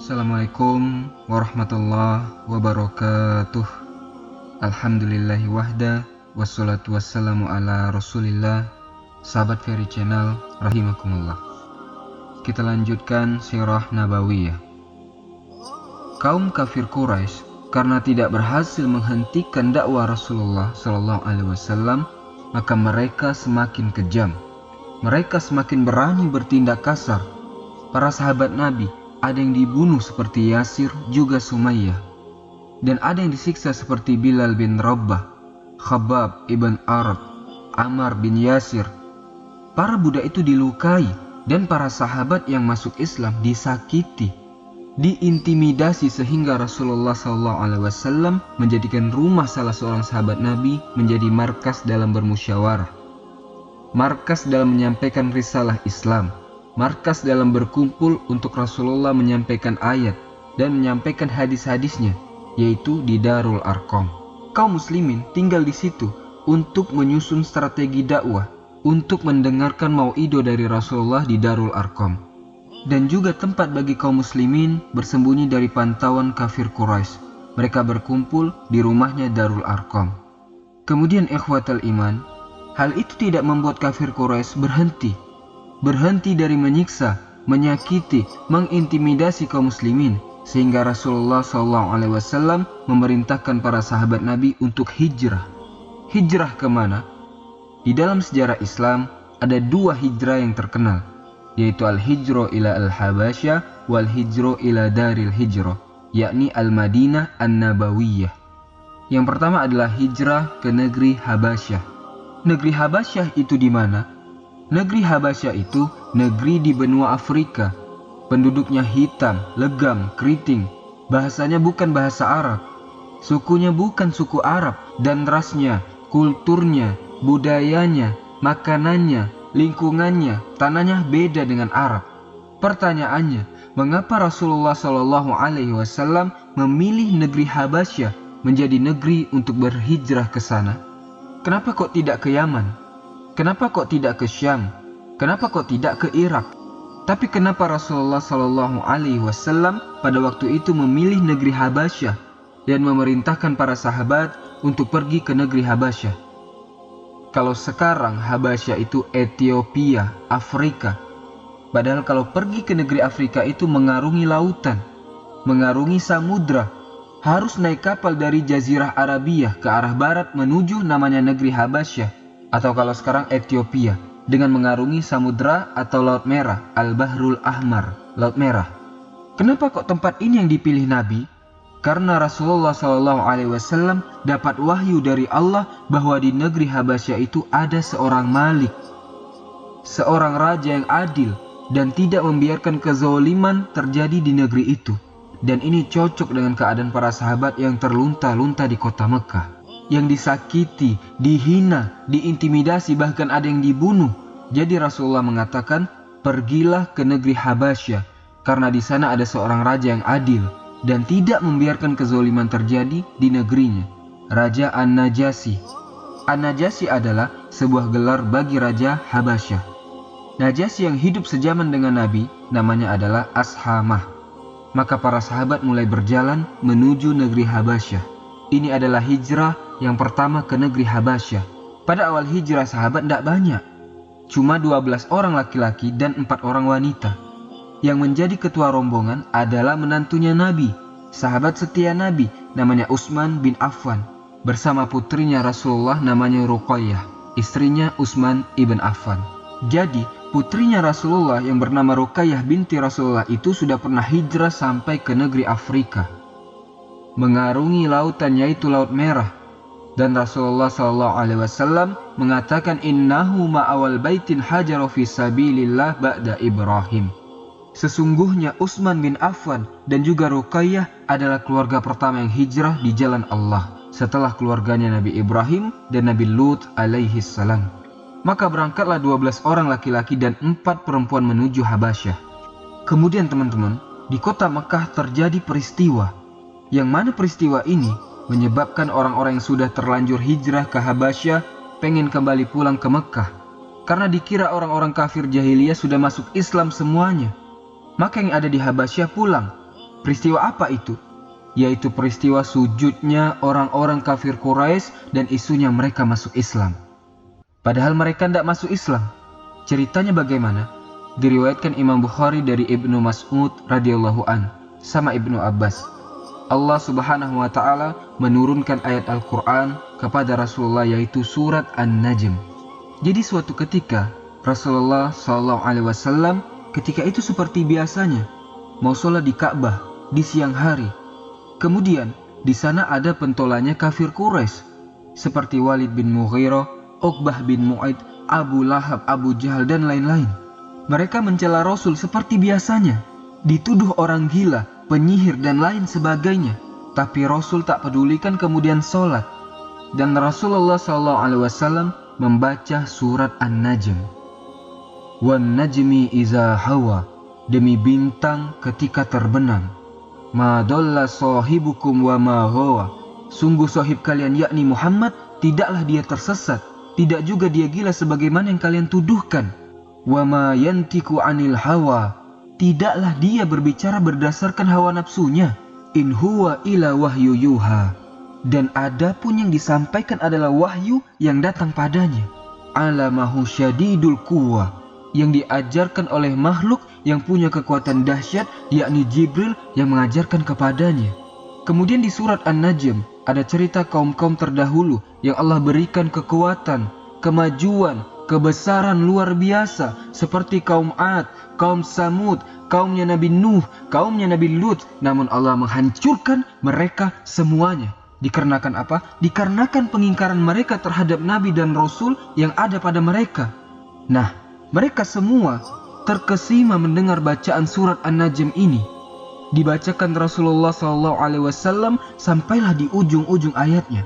Assalamualaikum warahmatullahi wabarakatuh. Alhamdulillahi wahda, wassalatu wassalamu ala rasulillah. Sahabat Ferry Channel, rahimakumullah. Kita lanjutkan sirah nabawiyah. Kaum kafir Quraisy karena tidak berhasil menghentikan dakwah Rasulullah SAW, maka mereka semakin kejam. Mereka semakin berani bertindak kasar. Para sahabat Nabi ada yang dibunuh seperti Yasir juga Sumayyah, dan ada yang disiksa seperti Bilal bin Rabah, Khabbab ibn Arad, Ammar bin Yasir. Para budak itu dilukai dan para sahabat yang masuk Islam disakiti, diintimidasi sehingga Rasulullah SAW menjadikan rumah salah seorang sahabat Nabi menjadi markas dalam bermusyawarah, markas dalam menyampaikan risalah Islam, markas dalam berkumpul untuk Rasulullah menyampaikan ayat dan menyampaikan hadis-hadisnya, yaitu di Darul Arqam. Kaum muslimin tinggal di situ untuk menyusun strategi dakwah, untuk mendengarkan mau'ido dari Rasulullah di Darul Arqam, dan juga tempat bagi kaum muslimin bersembunyi dari pantauan kafir Quraisy. Mereka berkumpul di rumahnya Darul Arqam. Kemudian ikhwatal iman, hal itu tidak membuat kafir Quraisy berhenti dari menyiksa, menyakiti, mengintimidasi kaum muslimin, sehingga Rasulullah SAW memerintahkan para sahabat Nabi untuk hijrah. Hijrah kemana? Di dalam sejarah Islam ada dua hijrah yang terkenal, yaitu al-hijrah ila al-Habasyah wal hijrah ila daril hijrah, yakni al-Madinah an-Nabawiyah. Yang pertama adalah hijrah ke negeri Habasyah. Negeri Habasyah itu di mana? Negeri Habasyah itu negeri di benua Afrika. Penduduknya hitam, legam, keriting. Bahasanya bukan bahasa Arab. Sukunya bukan suku Arab. Dan rasnya, kulturnya, budayanya, makanannya, lingkungannya, tanahnya beda dengan Arab. Pertanyaannya, mengapa Rasulullah SAW memilih negeri Habasyah menjadi negeri untuk berhijrah ke sana? Kenapa kok tidak ke Yaman? Kenapa kok tidak ke Syam? Kenapa kok tidak ke Irak? Tapi kenapa Rasulullah SAW pada waktu itu memilih negeri Habasyah dan memerintahkan para sahabat untuk pergi ke negeri Habasyah? Kalau sekarang Habasyah itu Ethiopia, Afrika. Padahal kalau pergi ke negeri Afrika itu mengarungi lautan, mengarungi samudra, harus naik kapal dari Jazirah Arabia ke arah barat menuju namanya negeri Habasyah. Atau kalau sekarang Ethiopia, dengan mengarungi samudra atau Laut Merah, Al-Bahrul Ahmar, Laut Merah. Kenapa kok tempat ini yang dipilih Nabi? Karena Rasulullah SAW dapat wahyu dari Allah bahwa di negeri Habasyah itu ada seorang malik, seorang raja yang adil dan tidak membiarkan kezaliman terjadi di negeri itu. Dan ini cocok dengan keadaan para sahabat yang terlunta-lunta di kota Mekah, yang disakiti, dihina, diintimidasi, bahkan ada yang dibunuh. Jadi Rasulullah mengatakan, pergilah ke negeri Habasyah, karena di sana ada seorang raja yang adil dan tidak membiarkan kezaliman terjadi di negerinya. Raja An-Najasyi. An-Najasyi adalah sebuah gelar bagi Raja Habasyah. Najasyi yang hidup sejaman dengan Nabi, namanya adalah Ashamah. Maka para sahabat mulai berjalan menuju negeri Habasyah. Ini adalah hijrah yang pertama ke negeri Habasyah. Pada awal hijrah sahabat tidak banyak. Cuma 12 orang laki-laki dan 4 orang wanita. Yang menjadi ketua rombongan adalah menantunya Nabi, sahabat setia Nabi, namanya Utsman bin Affan, bersama putrinya Rasulullah namanya Ruqayyah, istrinya Utsman ibn Affan. Jadi putrinya Rasulullah yang bernama Ruqayyah binti Rasulullah itu sudah pernah hijrah sampai ke negeri Afrika, mengarungi lautan yaitu Laut Merah. Dan Rasulullah SAW mengatakan, innahu ma'awal baitin hajaru fi sabilillah ba'da Ibrahim. Sesungguhnya Utsman bin Affan dan juga Ruqayyah adalah keluarga pertama yang hijrah di jalan Allah setelah keluarganya Nabi Ibrahim dan Nabi Lut alaihi salam. Maka berangkatlah 12 orang laki-laki dan 4 perempuan menuju Habasyah. Kemudian teman-teman, di kota Mekah terjadi peristiwa, yang mana peristiwa ini menyebabkan orang-orang yang sudah terlanjur hijrah ke Habasyah pengen kembali pulang ke Mekah. Karena dikira orang-orang kafir jahiliyah sudah masuk Islam semuanya. Maka yang ada di Habasyah pulang. Peristiwa apa itu? Yaitu peristiwa sujudnya orang-orang kafir Quraisy dan isunya mereka masuk Islam. Padahal mereka tidak masuk Islam. Ceritanya bagaimana? Diriwayatkan Imam Bukhari dari Ibnu Mas'ud radhiyallahu an sama Ibnu Abbas. Allah Subhanahu wa taala menurunkan ayat Al-Qur'an kepada Rasulullah, yaitu surat An-Najm. Jadi suatu ketika Rasulullah SAW ketika itu seperti biasanya mau sholat di Ka'bah di siang hari. Kemudian di sana ada pentolannya kafir Quraisy seperti Walid bin Mughirah, Uqbah bin Mu'aid, Abu Lahab, Abu Jahal dan lain-lain. Mereka mencela Rasul seperti biasanya, dituduh orang gila, penyihir dan lain sebagainya. Tapi Rasul tak pedulikan, kemudian sholat. Dan Rasulullah SAW membaca surat An-Najm. Wan najmi iza hawa, demi bintang ketika terbenam. Ma dhalla sahibukum wa ma ghawa, sungguh sahib kalian yakni Muhammad tidaklah dia tersesat, tidak juga dia gila sebagaimana yang kalian tuduhkan. Wa ma yantiku anil hawa, tidaklah dia berbicara berdasarkan hawa nafsunya. In huwa ila wahyu yuha, dan adapun yang disampaikan adalah wahyu yang datang padanya. Alamahu syadidul quwwa, yang diajarkan oleh makhluk yang punya kekuatan dahsyat, yakni Jibril yang mengajarkan kepadanya. Kemudian di surat An-Najm ada cerita kaum-kaum terdahulu yang Allah berikan kekuatan, kemajuan, kebesaran luar biasa, seperti kaum Ad, kaum Samud, kaumnya Nabi Nuh, kaumnya Nabi Lut. Namun Allah menghancurkan mereka semuanya. Dikarenakan apa? Dikarenakan pengingkaran mereka terhadap Nabi dan Rasul yang ada pada mereka. Nah, mereka semua terkesima mendengar bacaan surat An-Najm ini. Dibacakan Rasulullah SAW sampailah di ujung-ujung ayatnya.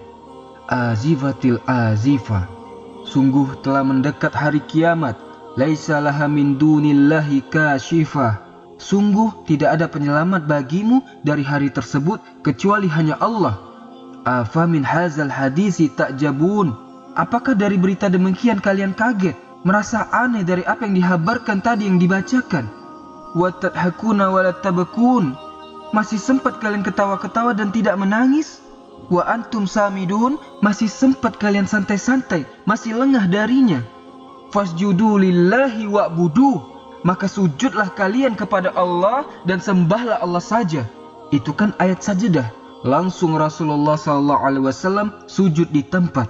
Azifatil azifah, sungguh telah mendekat hari kiamat. Laisa laha min dunillahi kashifah, sungguh tidak ada penyelamat bagimu dari hari tersebut kecuali hanya Allah. Afa min hazal hadisi ta'jabun, apakah dari berita demikian kalian kaget, merasa aneh dari apa yang dihabarkan tadi yang dibacakan? Wa tadhakuna wa la tabakun, masih sempat kalian ketawa-ketawa dan tidak menangis? Wa antum samidun, masih sempat kalian santai-santai, masih lengah darinya. Fasjudu lillahi wa'buduh, maka sujudlah kalian kepada Allah dan sembahlah Allah saja. Itu kan ayat sajadah. Langsung Rasulullah SAW sujud di tempat.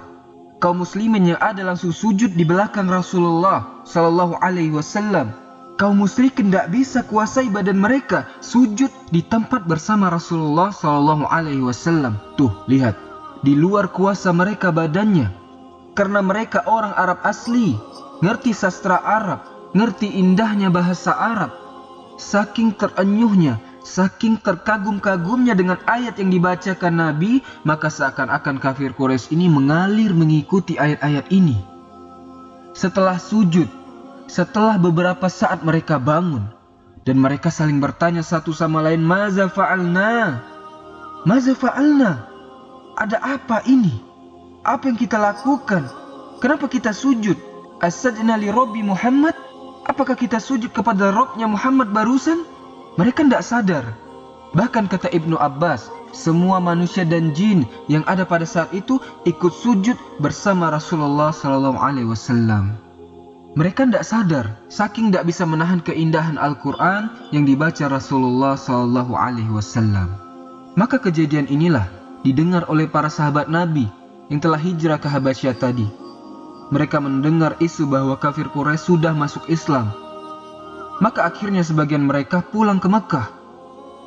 Kaum muslimin yang ada langsung sujud di belakang Rasulullah SAW. Kaum musyrikin tidak bisa kuasai badan mereka, sujud di tempat bersama Rasulullah SAW. Tuh, lihat, di luar kuasa mereka badannya. Karena mereka orang Arab asli, ngerti sastra Arab, ngerti indahnya bahasa Arab. Saking terenyuhnya, saking terkagum-kagumnya dengan ayat yang dibacakan Nabi, maka seakan-akan kafir Quraisy ini mengalir mengikuti ayat-ayat ini. Setelah sujud, setelah beberapa saat mereka bangun, dan mereka saling bertanya satu sama lain, Maza fa'alna? Maza fa'alna? Ada apa ini? Apa yang kita lakukan? Kenapa kita sujud? As-sajna li Rabbi Muhammad? Apakah kita sujud kepada Rabbnya Muhammad barusan? Mereka tidak sadar. Bahkan kata Ibnu Abbas, semua manusia dan jin yang ada pada saat itu ikut sujud bersama Rasulullah SAW. Mereka tidak sadar, saking tidak bisa menahan keindahan Al-Quran yang dibaca Rasulullah SAW. Maka kejadian inilah didengar oleh para sahabat Nabi yang telah hijrah ke Habasyah tadi. Mereka mendengar isu bahwa kafir Quraisy sudah masuk Islam. Maka akhirnya sebagian mereka pulang ke Mekah.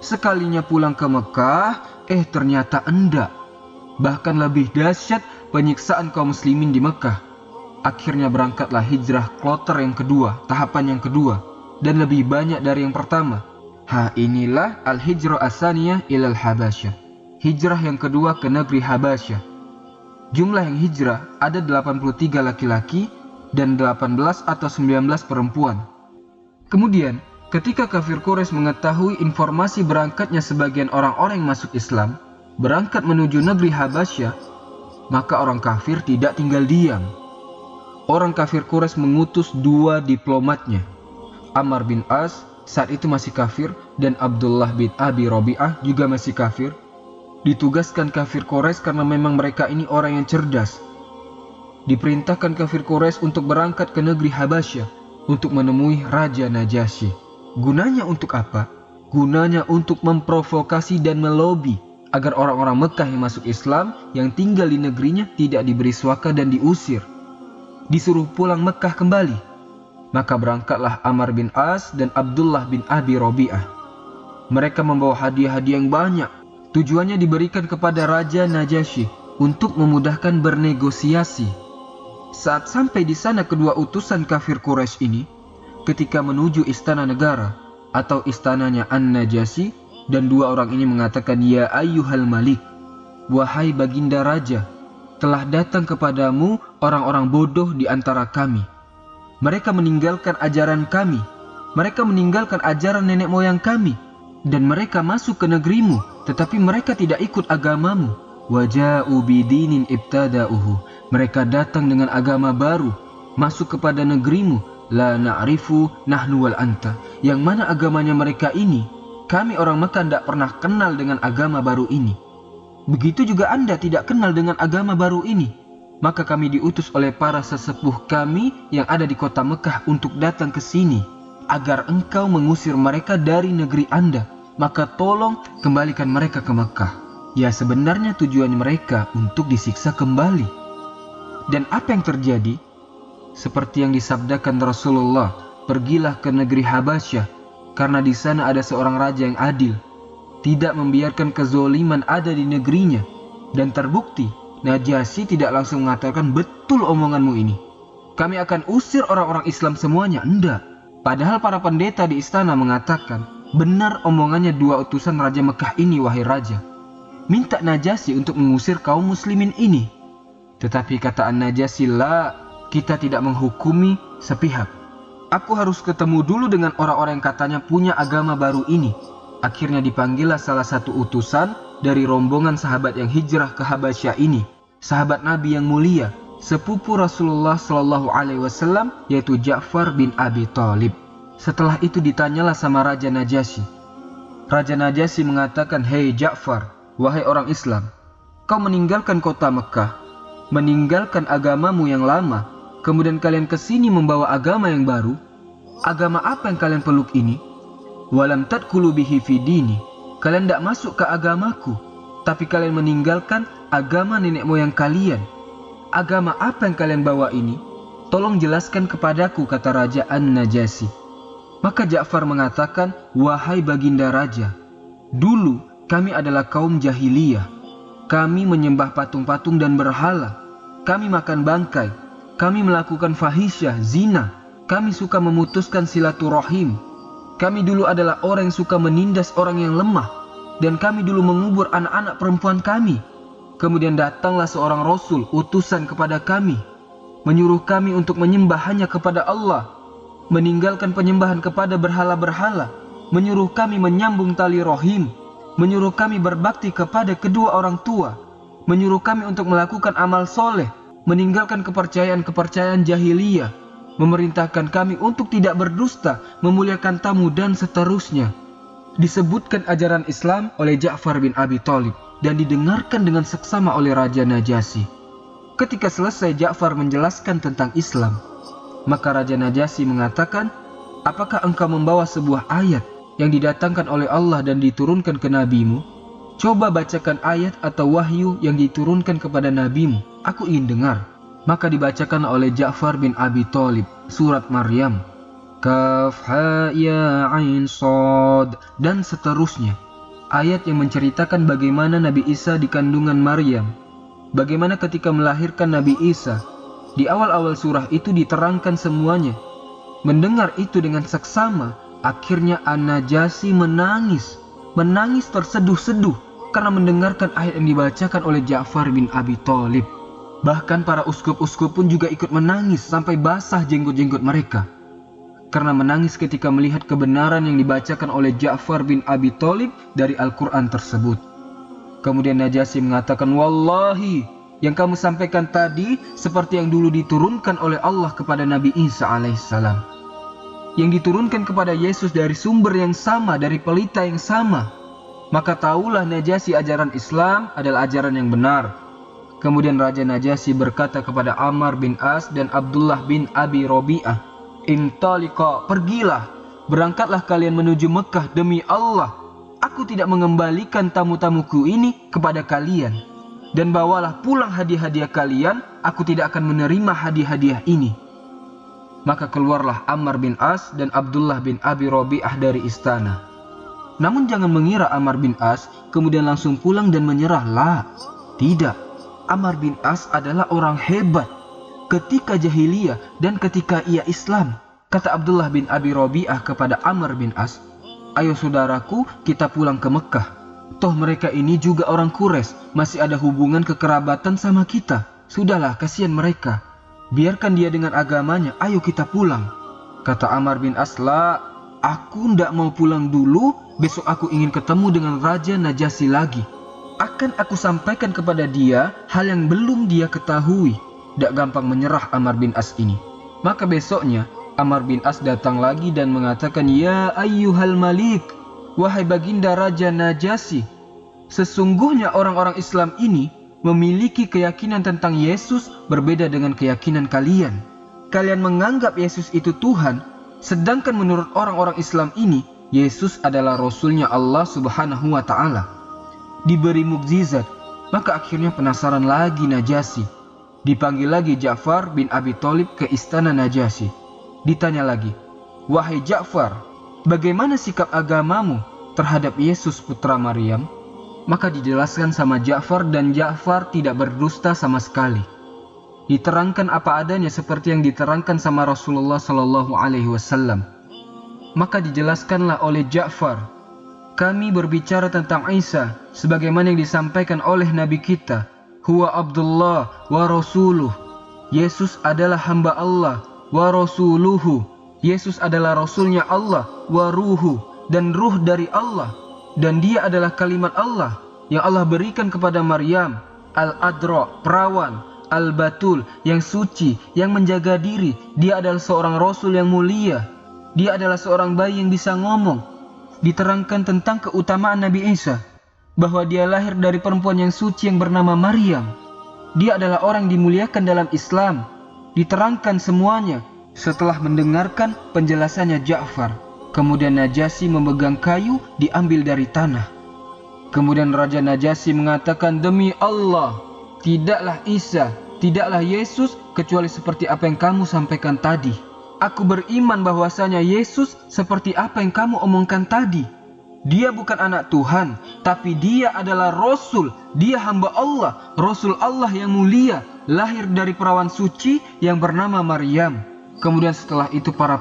Sekalinya pulang ke Mekah, ternyata enggak. Bahkan lebih dahsyat penyiksaan kaum muslimin di Mekah. Akhirnya berangkatlah hijrah kloter yang kedua, tahapan yang kedua, dan lebih banyak dari yang pertama. Inilah al-hijrah as-saniyah ilal Habasyah. Hijrah yang kedua ke negeri Habasyah. Jumlah yang hijrah ada 83 laki-laki dan 18 atau 19 perempuan. Kemudian, ketika kafir Quraisy mengetahui informasi berangkatnya sebagian orang-orang yang masuk Islam, berangkat menuju negeri Habasyah, maka orang kafir tidak tinggal diam. Orang kafir Quraisy mengutus 2 diplomatnya, Amr bin As saat itu masih kafir, dan Abdullah bin Abi Rabi'ah juga masih kafir. Ditugaskan kafir Quraisy karena memang mereka ini orang yang cerdas. Diperintahkan kafir Quraisy untuk berangkat ke negeri Habasyah untuk menemui Raja Najasyi. Gunanya untuk apa? Gunanya untuk memprovokasi dan melobi agar orang-orang Mekah yang masuk Islam yang tinggal di negerinya tidak diberi suaka dan diusir. Disuruh pulang Mekah kembali. Maka berangkatlah Amr bin As dan Abdullah bin Abi Rabi'ah. Mereka membawa hadiah-hadiah yang banyak. Tujuannya diberikan kepada Raja Najasyi untuk memudahkan bernegosiasi. Saat sampai di sana kedua utusan kafir Quraisy ini, ketika menuju istana negara atau istananya An-Najasyi, dan dua orang ini mengatakan, "Ya ayyuhal malik, wahai baginda raja, telah datang kepadamu orang-orang bodoh di antara kami. Mereka meninggalkan ajaran kami, mereka meninggalkan ajaran nenek moyang kami, dan mereka masuk ke negerimu, tetapi mereka tidak ikut agamamu. Waja'u bidinin ibtada'uhu." Mereka datang dengan agama baru, masuk kepada negerimu. La na'rifu nahnu wal anta. Yang mana agamanya mereka ini, kami orang Mekah tidak pernah kenal dengan agama baru ini. Begitu juga Anda tidak kenal dengan agama baru ini. Maka kami diutus oleh para sesepuh kami yang ada di kota Mekah untuk datang ke sini, agar engkau mengusir mereka dari negeri Anda. Maka tolong kembalikan mereka ke Mekah. Ya, sebenarnya tujuan mereka untuk disiksa kembali. Dan apa yang terjadi? Seperti yang disabdakan Rasulullah, pergilah ke negeri Habasyah, karena di sana ada seorang raja yang adil, tidak membiarkan kezoliman ada di negerinya. Dan terbukti, Najasyi tidak langsung mengatakan, "Betul omonganmu ini, kami akan usir orang-orang Islam semuanya." Enggak. Padahal para pendeta di istana mengatakan, "Benar omongannya dua utusan Raja Mekah ini, wahai raja. Minta Najasyi untuk mengusir kaum muslimin ini." Tetapi kata An-Najasyi, "La, kita tidak menghukumi sepihak. Aku harus ketemu dulu dengan orang-orang yang katanya punya agama baru ini." Akhirnya dipanggillah salah satu utusan dari rombongan sahabat yang hijrah ke Habasyah ini, sahabat Nabi yang mulia, sepupu Rasulullah SAW, yaitu Ja'far bin Abi Thalib. Setelah itu ditanyalah sama Raja Najasyi. Raja Najasyi mengatakan, "Hei Ja'far, wahai orang Islam, kau meninggalkan kota Mekah, meninggalkan agamamu yang lama, kemudian kalian kesini membawa agama yang baru. Agama apa yang kalian peluk ini? Walam tadkhulu bihi fi dini. Kalian tidak masuk ke agamaku, tapi kalian meninggalkan agama nenek moyang kalian. Agama apa yang kalian bawa ini? Tolong jelaskan kepadaku," kata Raja An-Najasyi. Maka Ja'far mengatakan, "Wahai baginda raja, dulu kami adalah kaum jahiliyah. Kami menyembah patung-patung dan berhala. Kami makan bangkai. Kami melakukan fahisyah, zina. Kami suka memutuskan silaturahim. Kami dulu adalah orang yang suka menindas orang yang lemah. Dan kami dulu mengubur anak-anak perempuan kami. Kemudian datanglah seorang Rasul, utusan kepada kami, menyuruh kami untuk menyembah hanya kepada Allah, meninggalkan penyembahan kepada berhala-berhala, menyuruh kami menyambung tali rahim, menyuruh kami berbakti kepada kedua orang tua, menyuruh kami untuk melakukan amal soleh, meninggalkan kepercayaan-kepercayaan jahiliyah, memerintahkan kami untuk tidak berdusta, memuliakan tamu, dan seterusnya." Disebutkan ajaran Islam oleh Ja'far bin Abi Thalib dan didengarkan dengan seksama oleh Raja Najasyi. Ketika selesai Ja'far menjelaskan tentang Islam, maka Raja Najasyi mengatakan, "Apakah engkau membawa sebuah ayat yang didatangkan oleh Allah dan diturunkan ke nabimu? Coba bacakan ayat atau wahyu yang diturunkan kepada nabimu. Aku ingin dengar." Maka dibacakan oleh Ja'far bin Abi Thalib surat Maryam, Kaf ha ya ain sad, dan seterusnya. Ayat yang menceritakan bagaimana Nabi Isa di kandungan Maryam, bagaimana ketika melahirkan Nabi Isa. Di awal-awal surah itu diterangkan semuanya. Mendengar itu dengan seksama, akhirnya An-Najasyi menangis terseduh-seduh karena mendengarkan ayat yang dibacakan oleh Ja'far bin Abi Thalib. Bahkan para uskup-uskup pun juga ikut menangis sampai basah jenggot-jenggot mereka, karena menangis ketika melihat kebenaran yang dibacakan oleh Ja'far bin Abi Thalib dari Al-Quran tersebut. Kemudian Najasyi mengatakan, "Wallahi, yang kamu sampaikan tadi seperti yang dulu diturunkan oleh Allah kepada Nabi Isa alaihissalam." yang diturunkan kepada Yesus dari sumber yang sama, dari pelita yang sama. Maka tahulah Najasyi ajaran Islam adalah ajaran yang benar. Kemudian Raja Najasyi berkata kepada Ammar bin As dan Abdullah bin Abi Robi'ah, "Intaliqa, pergilah, berangkatlah kalian menuju Mekah demi Allah. Aku tidak mengembalikan tamu-tamuku ini kepada kalian. Dan bawalah pulang hadiah-hadiah kalian, aku tidak akan menerima hadiah-hadiah ini." Maka keluarlah Ammar bin As dan Abdullah bin Abi Robi'ah dari istana. Namun jangan mengira Ammar bin As kemudian langsung pulang dan menyerah. Tidak. Ammar bin As adalah orang hebat ketika jahiliyah dan ketika ia Islam. Kata Abdullah bin Abi Robi'ah kepada Ammar bin As, "Ayo saudaraku, kita pulang ke Mekah. Toh mereka ini juga orang Quraisy, masih ada hubungan kekerabatan sama kita. Sudahlah, kasihan mereka. Biarkan dia dengan agamanya, ayo kita pulang." Kata Ammar bin As, "Aku ndak mau pulang dulu, besok aku ingin ketemu dengan Raja Najasyi lagi. Akan aku sampaikan kepada dia hal yang belum dia ketahui." Ndak gampang menyerah Ammar bin As ini. Maka besoknya Ammar bin As datang lagi dan mengatakan, "Ya ayyuhal malik, wahai baginda Raja Najasyi, sesungguhnya orang-orang Islam ini memiliki keyakinan tentang Yesus berbeda dengan keyakinan kalian. Kalian menganggap Yesus itu Tuhan, sedangkan menurut orang-orang Islam ini, Yesus adalah Rasulnya Allah Subhanahu wa Ta'ala. Diberi mukjizat." Maka akhirnya penasaran lagi Najasyi. Dipanggil lagi Ja'far bin Abi Thalib ke istana Najasyi. Ditanya lagi, "Wahai Ja'far, bagaimana sikap agamamu terhadap Yesus putra Maryam?" Maka dijelaskan sama Ja'far dan Ja'far tidak berdusta sama sekali. Diterangkan apa adanya seperti yang diterangkan sama Rasulullah Sallallahu Alaihi Wasallam. Maka dijelaskanlah oleh Ja'far, "Kami berbicara tentang Isa sebagaimana yang disampaikan oleh Nabi kita. Huwa Abdullah wa Rasuluh. Yesus adalah hamba Allah, wa Rasuluhu. Yesus adalah Rasulnya Allah, wa Ruhu, dan Ruh dari Allah. Dan dia adalah kalimat Allah yang Allah berikan kepada Maryam, Al-Adra, perawan, Al-Batul, yang suci, yang menjaga diri. Dia adalah seorang Rasul yang mulia. Dia adalah seorang bayi yang bisa ngomong." Diterangkan tentang keutamaan Nabi Isa, bahwa dia lahir dari perempuan yang suci yang bernama Maryam. Dia adalah orang dimuliakan dalam Islam. Diterangkan semuanya setelah mendengarkan penjelasannya Ja'far. Kemudian Najasyi memegang kayu diambil dari tanah. Kemudian Raja Najasyi mengatakan, "Demi Allah, tidaklah Isa, tidaklah Yesus kecuali seperti apa yang kamu sampaikan tadi. Aku beriman bahwasanya Yesus seperti apa yang kamu omongkan tadi. Dia bukan anak Tuhan, tapi dia adalah Rasul. Dia hamba Allah, Rasul Allah yang mulia, lahir dari perawan suci yang bernama Maryam." Kemudian setelah itu para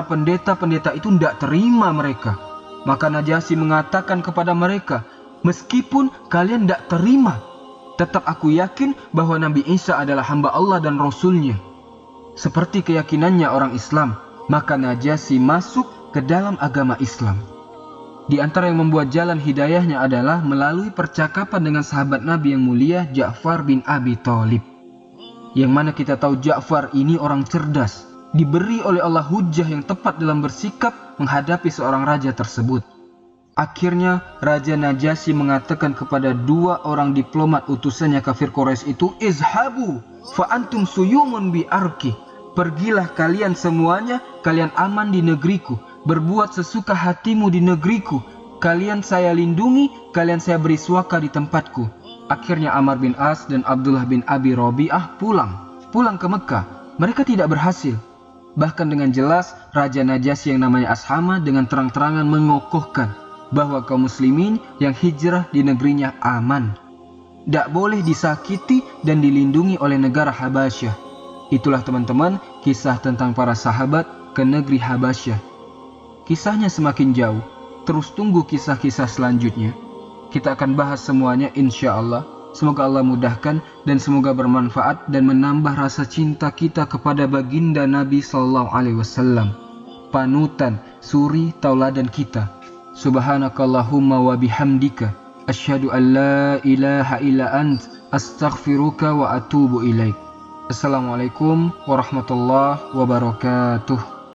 pendeta-pendeta itu tidak terima mereka. Maka Najasyi mengatakan kepada mereka, "Meskipun kalian tidak terima, tetap aku yakin bahwa Nabi Isa adalah hamba Allah dan Rasulnya, seperti keyakinannya orang Islam." Maka Najasyi masuk ke dalam agama Islam. Di antara yang membuat jalan hidayahnya adalah melalui percakapan dengan sahabat Nabi yang mulia Ja'far bin Abi Thalib. Yang mana kita tahu Ja'far ini orang cerdas, diberi oleh Allah hujjah yang tepat dalam bersikap menghadapi seorang raja tersebut. Akhirnya Raja Najasyi mengatakan kepada dua orang diplomat utusannya kafir Quraisy itu, "Izhabu fa antum suyumun bi arki." Pergilah kalian semuanya, kalian aman di negeriku. Berbuat sesuka hatimu di negeriku. Kalian saya lindungi, kalian saya beri suaka di tempatku. Akhirnya Ammar bin As dan Abdullah bin Abi Robi'ah pulang ke Mekah. Mereka tidak berhasil. Bahkan dengan jelas Raja Najasyi yang namanya Ashama dengan terang-terangan mengokohkan bahwa kaum muslimin yang hijrah di negerinya aman, tidak boleh disakiti dan dilindungi oleh negara Habasyah. Itulah teman-teman kisah tentang para sahabat ke negeri Habasyah. Kisahnya semakin jauh, terus tunggu kisah-kisah selanjutnya. Kita akan bahas semuanya insya Allah. Semoga Allah mudahkan dan semoga bermanfaat dan menambah rasa cinta kita kepada baginda Nabi Sallallahu Alaihi Wasallam, panutan, suri, tauladan kita. Subhanakallahumma wa bihamdika, asyhadu an la ilaha illa ant, astaghfiruka wa atubu ilaik. Assalamualaikum warahmatullahi wabarakatuh.